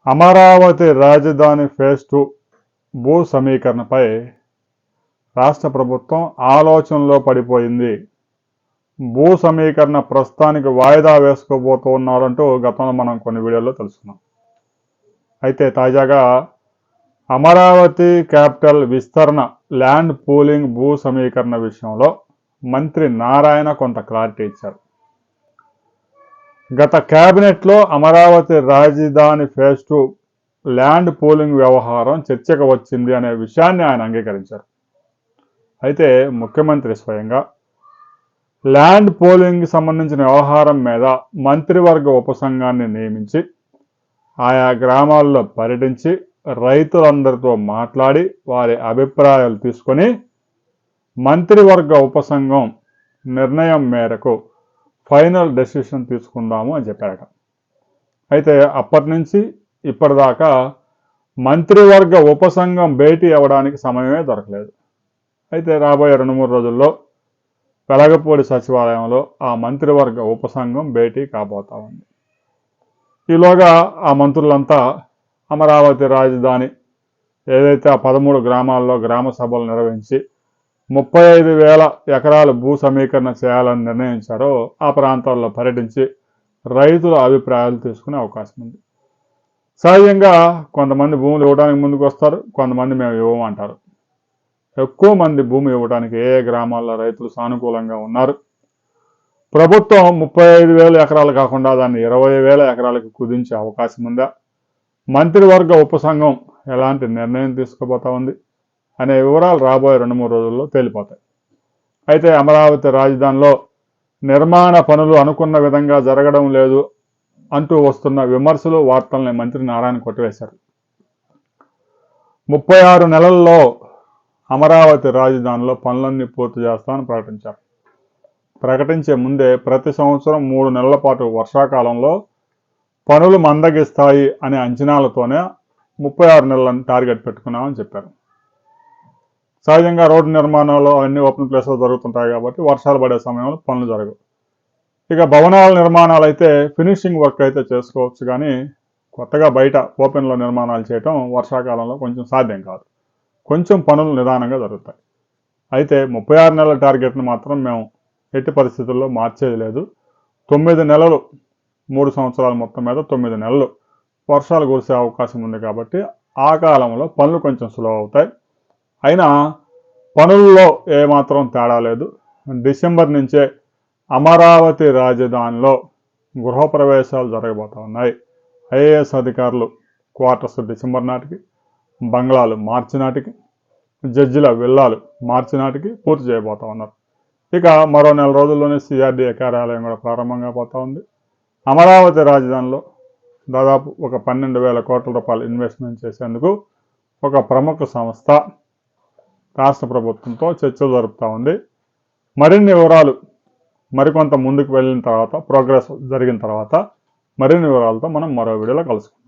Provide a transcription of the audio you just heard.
అమరావతి రాజధాని ఫేజ్ 2 భూ సమీకరణపై రాష్ట్ర ప్రభుత్వం ఆలోచనలో పడిపోయింది. భూ సమీకరణ ప్రస్తుతానికి వాయిదా వేసుకోబోతున్నారంటూ గతంలో మనం కొన్ని వీడియోల్లో తెలుసుకున్నాం. అయితే తాజాగా అమరావతి క్యాపిటల్ విస్తరణ ల్యాండ్ పూలింగ్ భూ సమీకరణ విషయంలో మంత్రి నారాయణ కొంత క్లారిటీ ఇచ్చారు. గత కేబినెట్లో అమరావతి రాజధాని ఫేజ్ 2 ల్యాండ్ పూలింగ్ వ్యవహారం చర్చకు వచ్చింది అనే విషయాన్ని ఆయన అంగీకరించారు. అయితే ముఖ్యమంత్రి స్వయంగా ల్యాండ్ పూలింగ్కి సంబంధించిన వ్యవహారం మీద మంత్రివర్గ ఉపసంఘాన్ని నియమించి ఆయా గ్రామాల్లో పర్యటించి రైతులందరితో మాట్లాడి వారి అభిప్రాయాలు తీసుకొని మంత్రివర్గ ఉపసంఘం నిర్ణయం మేరకు ఫైనల్ డెసిషన్ తీసుకుందాము అని చెప్పారట. అయితే అప్పటి నుంచి ఇప్పటిదాకా మంత్రివర్గ ఉపసంఘం భేటీ అవ్వడానికి సమయమే దొరకలేదు. అయితే రాబోయే 2-3 రోజుల్లో వెలగపూడి సచివాలయంలో ఆ మంత్రివర్గ ఉపసంఘం భేటీ కాబోతా ఉంది. ఈలోగా ఆ మంత్రులంతా అమరావతి రాజధాని ఏదైతే ఆ 13 గ్రామాల్లో గ్రామ సభలు నిర్వహించి 35,000 ఎకరాలు భూ సమీకరణ చేయాలని నిర్ణయించారో ఆ ప్రాంతాల్లో పర్యటించి రైతుల అభిప్రాయాలు తీసుకునే అవకాశం ఉంది. సహజంగా కొంతమంది భూములు ఇవ్వడానికి ముందుకు వస్తారు, కొంతమంది మేము ఇవ్వమంటారు. ఎక్కువ మంది భూమి ఇవ్వడానికి ఏ గ్రామాల్లో రైతులు సానుకూలంగా ఉన్నారు. ప్రభుత్వం 35,000 ఎకరాలు కాకుండా దాన్ని 20,000 ఎకరాలకు కుదించే అవకాశం ఉందా, మంత్రివర్గ ఉపసంఘం ఎలాంటి నిర్ణయం తీసుకోబోతా ఉంది అనే వివరాలు రాబోయే 2-3 రోజుల్లో తేలిపోతాయి. అయితే అమరావతి రాజధానిలో నిర్మాణ పనులు అనుకున్న విధంగా జరగడం లేదు అంటూ వస్తున్న విమర్శలు వార్తల్ని మంత్రి నారాయణ కొట్టివేశారు. 36 నెలల్లో అమరావతి రాజధానిలో పనులన్నీ పూర్తి చేస్తామని ప్రకటించారు. ప్రకటించే ముందే ప్రతి సంవత్సరం 3 నెలల పాటు వర్షాకాలంలో పనులు మందగిస్తాయి అనే అంచనాలతోనే 36 నెలలను టార్గెట్ పెట్టుకున్నామని చెప్పారు. సహజంగా రోడ్డు నిర్మాణాలు అన్ని ఓపెన్ ప్లేస్లో జరుగుతుంటాయి కాబట్టి వర్షాలు పడే సమయంలో పనులు జరగవు. ఇక భవనాల నిర్మాణాలు అయితే ఫినిషింగ్ వర్క్ అయితే చేసుకోవచ్చు, కానీ కొత్తగా బయట ఓపెన్లో నిర్మాణాలు చేయటం వర్షాకాలంలో కొంచెం సాధ్యం కాదు. కొంచెం పనులు నిదానంగా జరుగుతాయి. అయితే 36 నెలల టార్గెట్ను మాత్రం మేము ఎట్టి పరిస్థితుల్లో మార్చేది లేదు. 9 నెలలు 3 సంవత్సరాల మొత్తం మీద 9 నెలలు వర్షాలు కురిసే అవకాశం ఉంది కాబట్టి ఆ కాలంలో పనులు కొంచెం సులువు అవుతాయి. అయినా పనుల్లో ఏమాత్రం తేడా లేదు. డిసెంబర్ నుంచే అమరావతి రాజధానిలో గృహప్రవేశాలు జరగబోతూ ఉన్నాయి. ఐఏఎస్ అధికారులు క్వార్టర్స్ డిసెంబర్ నాటికి, బంగ్లాలు మార్చి నాటికి, జడ్జిల విల్లాలు మార్చి నాటికి పూర్తి చేయబోతా ఉన్నారు. ఇక మరో 4 రోజుల్లోనే సిఆర్డీఏ కార్యాలయం కూడా ప్రారంభంగా పోతా ఉంది. అమరావతి రాజధానిలో దాదాపు ఒక 12,000 కోట్ల రూపాయలు ఇన్వెస్ట్మెంట్ చేసేందుకు ఒక ప్రముఖ సంస్థ రాష్ట్ర ప్రభుత్వంతో చర్చలు జరుపుతూ ఉంది. మరిన్ని వివరాలు మరికొంత ముందుకు వెళ్ళిన తర్వాత, ప్రోగ్రెస్ జరిగిన తర్వాత మరిన్ని వివరాలతో మనం మరో వీడియోలో కలుసుకుందాం.